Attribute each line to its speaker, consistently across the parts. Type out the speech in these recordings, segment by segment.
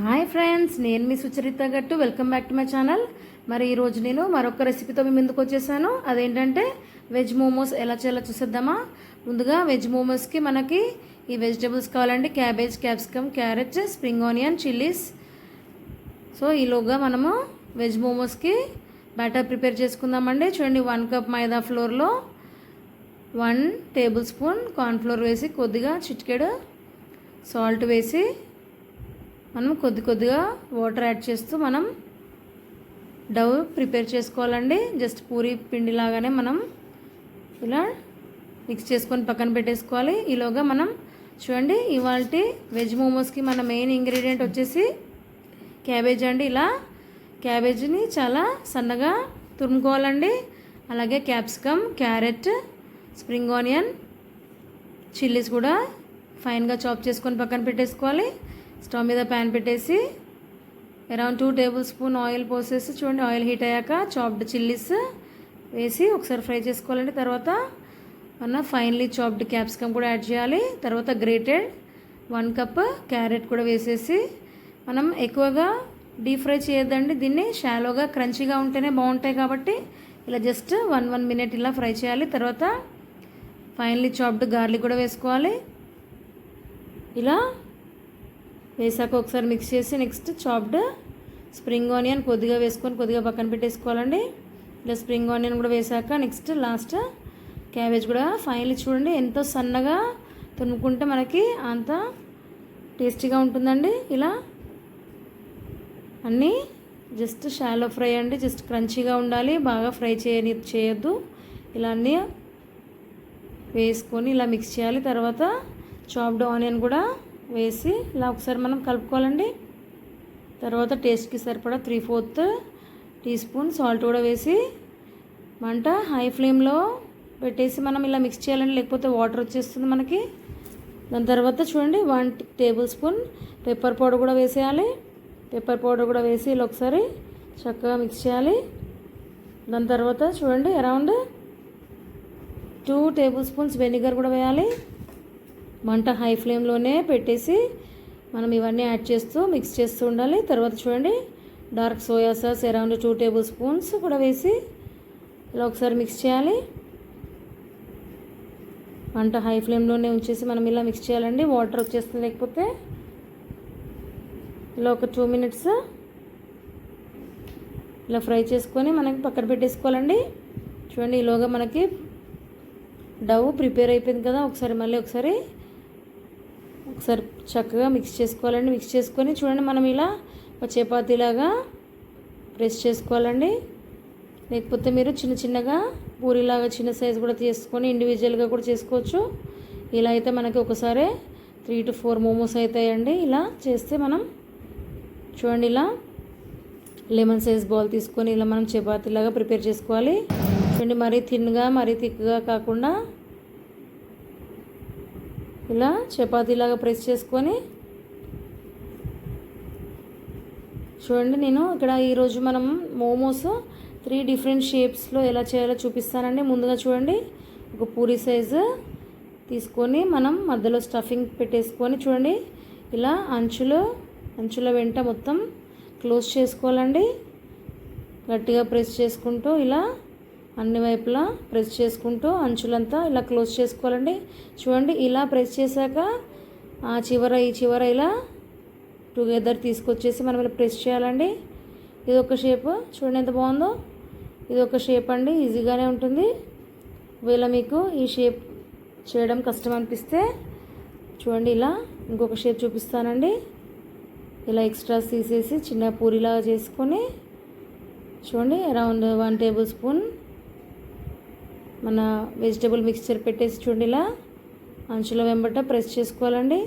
Speaker 1: Hi friends, నేను మీ సుచరిత గట్టు. Welcome back to my channel. మరి ఈరోజు నేను మరొక రెసిపీతో మీ ముందుకు వచ్చేసాను. అదేంటంటే వెజ్ మోమోస్ ఎలా చేయాలో చూసేద్దామా. ముందుగా వెజ్ మోమోస్కి మనకి ఈ వెజిటేబుల్స్ కావాలండి. Cabbage, capsicum, carrot, spring onion, chillies. So ఈలోగా మనము వెజ్ మోమోస్కి బ్యాటర్ ప్రిపేర్ చేసుకుందామండి. చూడండి, 1 కప్ మైదా ఫ్లోర్లో 1 టేబుల్ స్పూన్ కార్న్ఫ్లోర్ వేసి, కొద్దిగా చిటికెడు సాల్ట్ వేసి, మనం కొద్దిగా వాటర్ యాడ్ చేస్తూ మనం డవ్ ప్రిపేర్ చేసుకోవాలండి. జస్ట్ పూరి పిండి లాగానే మనం ఇలా మిక్స్ చేసుకొని పక్కన పెట్టేసుకోవాలి. ఈలోగా మనం చూడండి, ఇవాళ వెజ్ మోమోస్కి మన మెయిన్ ఇంగ్రీడియంట్ వచ్చేసి క్యాబేజ్ అండి. ఇలా క్యాబేజీని చాలా సన్నగా తురుముకోవాలండి. అలాగే capsicum, carrot, spring onion, chillies కూడా ఫైన్గా చాప్ చేసుకొని పక్కన పెట్టేసుకోవాలి. స్టవ్ మీద ప్యాన్ పెట్టేసి అరౌండ్ 2 టేబుల్ స్పూన్ ఆయిల్ పోసేసి, చూడండి ఆయిల్ హీట్ అయ్యాక చాప్డ్ చిల్లీస్ వేసి ఒకసారి ఫ్రై చేసుకోవాలండి. తర్వాత మన ఫైన్లీ చాప్డ్ క్యాప్సికమ్ కూడా యాడ్ చేయాలి. తర్వాత గ్రేటెడ్ 1 కప్ క్యారెట్ కూడా వేసేసి, మనం ఎక్కువగా డీప్ ఫ్రై చేయొద్దండి. దీన్ని షాలోగా క్రంచీగా ఉంటేనే బాగుంటాయి కాబట్టి ఇలా జస్ట్ 1 మినిట్ ఇలా ఫ్రై చేయాలి. తర్వాత ఫైన్లీ చాప్డ్ గార్లిక్ కూడా వేసుకోవాలి. ఇలా వేసాక ఒకసారి మిక్స్ చేసి నెక్స్ట్ చాప్డ్ స్ప్రింగ్ ఆనియన్ కొద్దిగా వేసుకొని కొద్దిగా పక్కన పెట్టేసుకోవాలండి. ఇలా స్ప్రింగ్ ఆనియన్ కూడా వేసాక నెక్స్ట్ లాస్ట్ క్యాబేజ్ కూడా ఫైనల్లీ చూడండి ఎంతో సన్నగా తురుముకుంటే మనకి అంత టేస్టీగా ఉంటుందండి. ఇలా అన్నీ జస్ట్ షాలో ఫ్రై అండి, జస్ట్ క్రంచీగా ఉండాలి, బాగా ఫ్రై చేయొద్దు. ఇలా అన్నీ వేసుకొని ఇలా మిక్స్ చేయాలి. తర్వాత చాప్డ్ ఆనియన్ కూడా వేసి ఇలా ఒకసారి మనం కలుపుకోవాలండి. తర్వాత టేస్ట్కి సరిపడా 3/4 టీ స్పూన్ సాల్ట్ కూడా వేసి మంట హై ఫ్లేమ్లో పెట్టేసి మనం ఇలా మిక్స్ చేయాలండి, లేకపోతే వాటర్ వచ్చేస్తుంది మనకి. దాని తర్వాత చూడండి 1 టేబుల్ స్పూన్ పెప్పర్ పౌడర్ కూడా వేసేయాలి. పెప్పర్ పౌడర్ కూడా వేసి ఇలా ఒకసారి చక్కగా మిక్స్ చేయాలి. దాని తర్వాత చూడండి అరౌండ్ 2 టేబుల్ స్పూన్స్ వెనిగర్ కూడా వేయాలి. మంట హై ఫ్లేమ్లోనే పెట్టేసి మనం ఇవన్నీ యాడ్ చేస్తూ మిక్స్ చేస్తూ ఉండాలి. తర్వాత చూడండి dark soya sauce around 2 table spoons కూడా వేసి ఇలా ఒకసారి మిక్స్ చేయాలి. మంట హై ఫ్లేమ్లోనే ఉంచేసి మనం ఇలా మిక్స్ చేయాలండి, వాటర్ వచ్చేస్తుంది లేకపోతే. ఇలా ఒక 2 మినిట్స్ ఇలా ఫ్రై చేసుకొని మనకి పక్కన పెట్టేసుకోవాలండి. చూడండి ఈలోగా మనకి డవ్ ప్రిపేర్ అయిపోయింది కదా. ఒకసారి చక్కగా మిక్స్ చేసుకోవాలండి. మిక్స్ చేసుకొని చూడండి మనం ఇలా ఒక చపాతీలాగా ప్రెస్ చేసుకోవాలండి. లేకపోతే మీరు చిన్నగా పూరిలాగా చిన్న సైజు కూడా తీసుకొని ఇండివిజువల్గా కూడా చేసుకోవచ్చు. ఇలా అయితే మనకి ఒకసారి 3 to 4 మోమోస్ అవుతాయండి. ఇలా చేస్తే మనం చూడండి ఇలా లెమన్ సైజ్ బాల్ తీసుకొని ఇలా మనం చపాతీలాగా ప్రిపేర్ చేసుకోవాలి. చూడండి మరీ థిన్గా మరీ థిక్గా కాకుండా ఇలా చపాతీలాగా ప్రెస్ చేసుకొని చూడండి. నేను ఇక్కడ ఈరోజు మనం మోమోస్ 3 డిఫరెంట్ షేప్స్లో ఎలా చేయాలో చూపిస్తానండి. ముందుగా చూడండి ఒక పూరి సైజు తీసుకొని మనం మధ్యలో స్టఫింగ్ పెట్టేసుకొని చూడండి ఇలా అంచుల వెంట మొత్తం క్లోజ్ చేసుకోవాలండి. గట్టిగా ప్రెస్ చేసుకుంటూ ఇలా అన్ని వైపులా ప్రెస్ చేసుకుంటూ అంచులంతా ఇలా క్లోజ్ చేసుకోవాలండి. చూడండి ఇలా ప్రెస్ చేశాక ఆ చివర ఈ చివర ఇలా టుగెదర్ తీసుకొచ్చేసి మనం ఇలా ప్రెస్ చేయాలండి. ఇది ఒక షేప్ చూడండి ఎంత బాగుందో. ఇది ఒక షేప్ అండి, ఈజీగానే ఉంటుంది. ఒకవేళ మీకు ఈ షేప్ చేయడం కష్టం అనిపిస్తే చూడండి ఇలా ఇంకొక షేప్ చూపిస్తానండి. ఇలా ఎక్స్ట్రాస్ తీసేసి చిన్న పూరిలాగా చేసుకొని చూడండి అరౌండ్ 1 టేబుల్ స్పూన్ మన వెజిటేబుల్ మిక్స్చర్ పెట్టేసి చూడండి ఇలా అంచుల వెంబట ప్రెస్ చేసుకోవాలండి.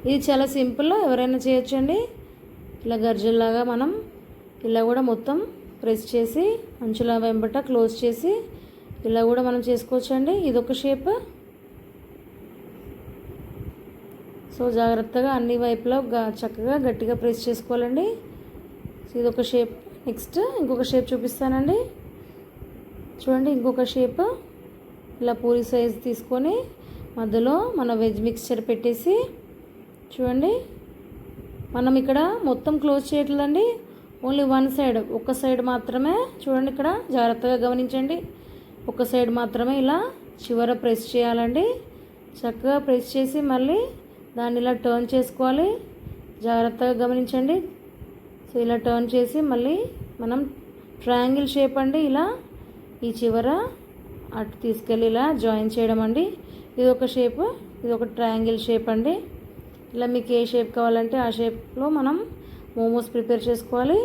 Speaker 1: ఇది చాలా సింపుల్, ఎవరైనా చేయొచ్చండి. ఇలా గర్జల్లాగా మనం ఇలా కూడా మొత్తం ప్రెస్ చేసి అంచుల వెంబట క్లోజ్ చేసి ఇలా కూడా మనం చేసుకోవచ్చండి. ఇదొక షేప్. సో జాగ్రత్తగా అన్ని వైపులా చక్కగా గట్టిగా ప్రెస్ చేసుకోవాలండి. ఇదొక షేప్. నెక్స్ట్ ఇంకొక షేప్ చూపిస్తానండి. చూడండి ఇంకొక షేప్ ఇలా పూరి సైజ్ తీసుకొని మధ్యలో మన వెజ్ మిక్స్చర్ పెట్టేసి చూడండి మనం ఇక్కడ మొత్తం క్లోజ్ చేయట్లేదండి, ఓన్లీ వన్ సైడ్, ఒక సైడ్ మాత్రమే. చూడండి ఇక్కడ జాగ్రత్తగా గమనించండి, ఒక సైడ్ మాత్రమే ఇలా చివర ప్రెస్ చేయాలండి. చక్కగా ప్రెస్ చేసి మళ్ళీ దాన్ని ఇలా టర్న్ చేసుకోవాలి. జాగ్రత్తగా గమనించండి. సో ఇలా టర్న్ చేసి మళ్ళీ మనం ట్రయాంగిల్ షేప్ అండి, ఇలా ఈ చివర అటు తీసుకెళ్ళి ఇలా జాయిన్ చేయడం అండి. ఇది ఒక షేప్, ఇది ఒక ట్రయాంగిల్ షేప్ అండి. ఇలా మీకు ఏ షేప్ కావాలంటే ఆ షేప్లో మనం మోమోస్ ప్రిపేర్ చేసుకోవాలి.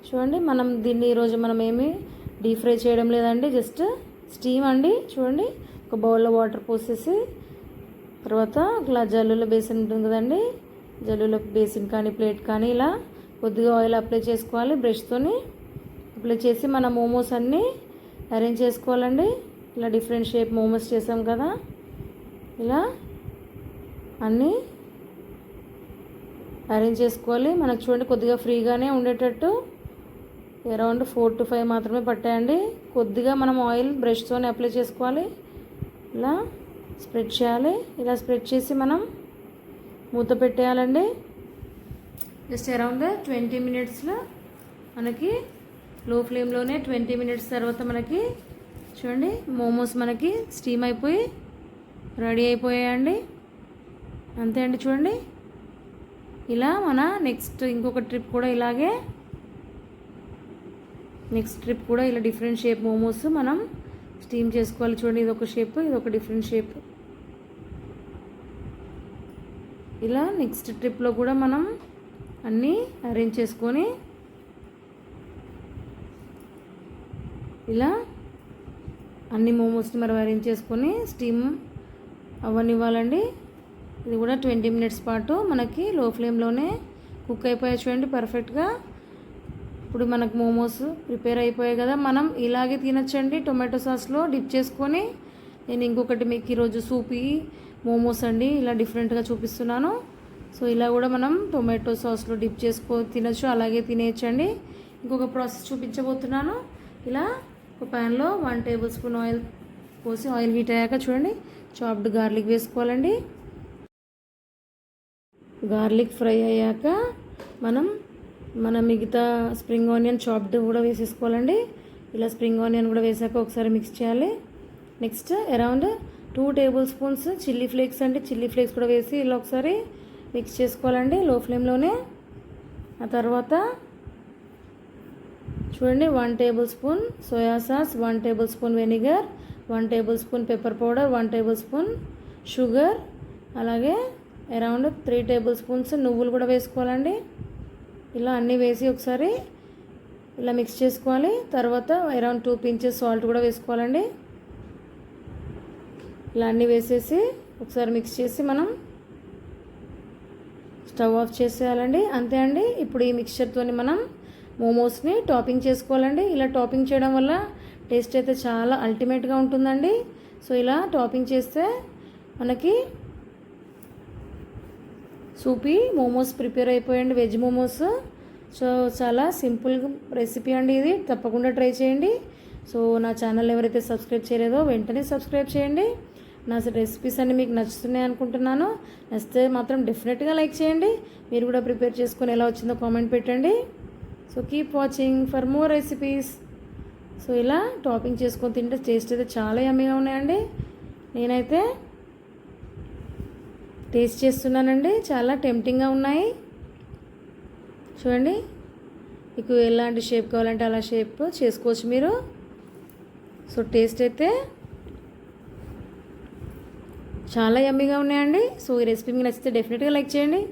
Speaker 1: చూడండి, మనం దీన్ని ఈరోజు మనం ఏమి డీప్ ఫ్రై చేయడం లేదండి, జస్ట్ స్టీమ్ అండి. చూడండి, ఒక బౌల్లో వాటర్ పోసేసి తర్వాత ఇట్లా జల్లులో బేసిన్ ఉంటుంది కదండి, జల్లులో బేసిన్ కానీ ప్లేట్ కానీ ఇలా కొద్దిగా ఆయిల్ అప్లై చేసుకోవాలి. బ్రష్తోని అప్లై చేసి మన మోమోస్ అన్నీ అరేంజ్ చేసుకోవాలండి. ఇలా డిఫరెంట్ షేప్ మోమోస్ చేసాం కదా, ఇలా అన్నీ అరేంజ్ చేసుకోవాలి. మనకు చూడండి కొద్దిగా ఫ్రీగానే ఉండేటట్టు అరౌండ్ 4 to 5 మాత్రమే పట్టాయండి. కొద్దిగా మనం ఆయిల్ బ్రష్తోనే అప్లై చేసుకోవాలి, ఇలా స్ప్రెడ్ చేయాలి. ఇలా స్ప్రెడ్ చేసి మనం మూత పెట్టేయాలండి. జస్ట్ అరౌండ్ 20 minutesలో మనకి లో ఫ్లేమ్లోనే 20 minutes తర్వాత మనకి చూడండి మోమోస్ మనకి స్టీమ్ అయిపోయి రెడీ అయిపోయాయండి. అంతే అండి. చూడండి, ఇలా మన ఇంకొక ట్రిప్ కూడా ఇలాగే, నెక్స్ట్ ట్రిప్ కూడా ఇలా డిఫరెంట్ షేప్ మోమోస్ మనం స్టీమ్ చేసుకోవాలి. చూడండి, ఇది ఒక షేప్, ఇది ఒక డిఫరెంట్ షేప్. ఇలా నెక్స్ట్ ట్రిప్లో కూడా మనం అన్నీ అరేంజ్ చేసుకొని ఇలా అన్ని మోమోస్ని మనం అరేంజ్ చేసుకొని స్టీమ్ అవ్వనివ్వాలండి. ఇది కూడా 20 minutes పాటు మనకి లో ఫ్లేమ్లోనే కుక్ అయిపోయాయి. చూడండి పర్ఫెక్ట్గా. ఇప్పుడు మనకు మోమోస్ ప్రిపేర్ అయిపోయాయి కదా, మనం ఇలాగే తినచ్చండి టొమాటో సాస్లో డిప్ చేసుకొని. నేను ఇంకొకటి మీకు ఈరోజు సూపీ మోమోస్ అండి ఇలా డిఫరెంట్గా చూపిస్తున్నాను. సో ఇలా కూడా మనం టొమాటో సాస్లో డిప్ తినచ్చు, అలాగే తినేయచ్చండి. ఇంకొక ప్రాసెస్ చూపించబోతున్నాను. ఇలా ఒక ప్యాన్లో 1 tablespoon ఆయిల్ పోసి, ఆయిల్ హీట్ అయ్యాక చూడండి చాప్డ్ గార్లిక్ వేసుకోవాలండి. గార్లిక్ ఫ్రై అయ్యాక మన మిగతా స్ప్రింగ్ ఆనియన్ చాప్డ్ కూడా వేసేసుకోవాలండి. ఇలా స్ప్రింగ్ ఆనియన్ కూడా వేసాక ఒకసారి మిక్స్ చేయాలి. Next around 2 tablespoons chilli flakes అండి, చిల్లీ ఫ్లేక్స్ కూడా వేసి ఇలా ఒకసారి మిక్స్ చేసుకోవాలండి లో ఫ్లేమ్లోనే. ఆ తర్వాత చూడండి 1 tablespoon soya sauce, 1 tablespoon vinegar, 1 tablespoon pepper powder, 1 tablespoon sugar, అలాగే అరౌండ్ 3 tablespoons నువ్వులు కూడా వేసుకోవాలండి. ఇలా అన్నీ వేసి ఒకసారి ఇలా మిక్స్ చేసుకోవాలి. తర్వాత అరౌండ్ 2 pinches సాల్ట్ కూడా వేసుకోవాలండి. ఇలా అన్నీ వేసేసి ఒకసారి మిక్స్ చేసి మనం స్టవ్ ఆఫ్ చేసేయాలండి. అంతే అండి. ఇప్పుడు ఈ మిక్చర్తో మనం మోమోస్ని టాపింగ్ చేసుకోవాలండి. ఇలా టాపింగ్ చేయడం వల్ల టేస్ట్ అయితే చాలా అల్టిమేట్గా ఉంటుందండి. సో ఇలా టాపింగ్ చేస్తే మనకి సూపీ మోమోస్ ప్రిపేర్ అయిపోయండి, వెజ్ మోమోస్. సో చాలా సింపుల్ రెసిపీ అండి ఇది, తప్పకుండా ట్రై చేయండి. సో నా ఛానల్ ఎవరైతే సబ్స్క్రైబ్ చేయలేదో వెంటనే సబ్స్క్రైబ్ చేయండి. నా రెసిపీస్ అన్నీ మీకు నచ్చుతున్నాయి అనుకుంటున్నాను. నచ్చితే మాత్రం డెఫినెట్గా లైక్ చేయండి. మీరు కూడా ప్రిపేర్ చేసుకొని ఎలా వచ్చిందో కామెంట్ పెట్టండి. So keep watching for more recipes. So ఇలా టాపింగ్ చేసుకొని తింటే టేస్ట్ అయితే చాలా యమ్మీగా ఉన్నాయండి. నేనైతే టేస్ట్ చేస్తున్నానండి, చాలా టెంప్టింగ్గా ఉన్నాయి. చూడండి, మీకు ఎలాంటి షేప్ కావాలంటే అలా షేప్ చేసుకోవచ్చు మీరు. సో టేస్ట్ అయితే చాలా యమ్మీగా ఉన్నాయండి. సో ఈ రెసిపీ మీకు నచ్చితే డెఫినెట్గా లైక్ చేయండి.